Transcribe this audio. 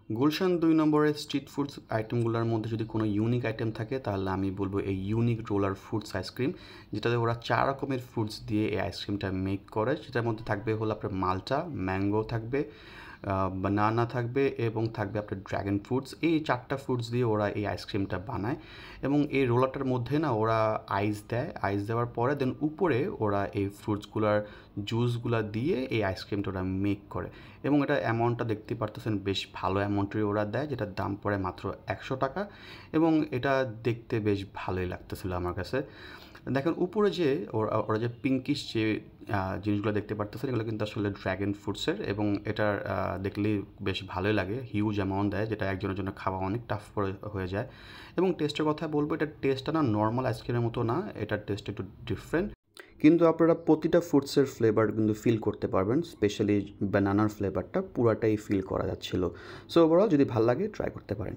গুলশান ২ নম্বরের street foods আইটেমগুলোর মধ্যে যদি কোনো ইউনিক আইটেম থাকে তাহলে আমি বলবো এই ইউনিক রোলার ফ্রুটস আইসক্রিম, যেটাতে ওরা 4 রকমের ফ্রুটস দিয়ে এই আইসক্রিমটা মেক করে। সেটার মধ্যে থাকবে হলো আপনার মালটা, ম্যাঙ্গো থাকবে, বানানা থাকবে এবং থাকবে আপনার ড্রাগন ফ্রুটস। এই 4টা ফ্রুটস দিয়ে ওরা এই আইসক্রিমটা বানায় এবং এই রোলারটার মধ্যে না ওরা আইস দেয়। আইস দেওয়ার পরে দেন উপরে ওরা এই ফ্রুটসগুলার জুসগুলা দিয়ে এই আইসক্রিমটা ওরা মেক করে এবং এটা অ্যামাউন্টটা দেখতে পারতেছেন বেশ ভালো অ্যামাউন্টেরই ওরা দেয়, যেটার দাম পড়ে মাত্র 100 টাকা এবং এটা দেখতে বেশ ভালোই লাগতেছিল আমার কাছে। দেখেন উপরে যে ওরা যে পিঙ্কিশ যে জিনিসগুলো দেখতে পারতেছেন এগুলো কিন্তু আসলে ড্র্যাগন ফ্রুটসের এবং এটার দেখলেই বেশ ভালোই লাগে। হিউজ অ্যামাউন্ট দেয়, যেটা একজনের জন্য খাওয়া অনেক টাফ হয়ে যায়। এবং টেস্টের কথা বলবো, এটার টেস্টটা না নর্মাল আইসক্রিমের মতো না, এটার টেস্ট একটু ডিফারেন্ট, কিন্তু আপনারা প্রতিটা ফ্রুটসের ফ্লেভার কিন্তু ফিল করতে পারবেন। স্পেশালি ব্যানানার ফ্লেভারটা পুরাটাই ফিল করা যাচ্ছিলো। সো ওভারঅল যদি ভালো লাগে ট্রাই করতে পারেন।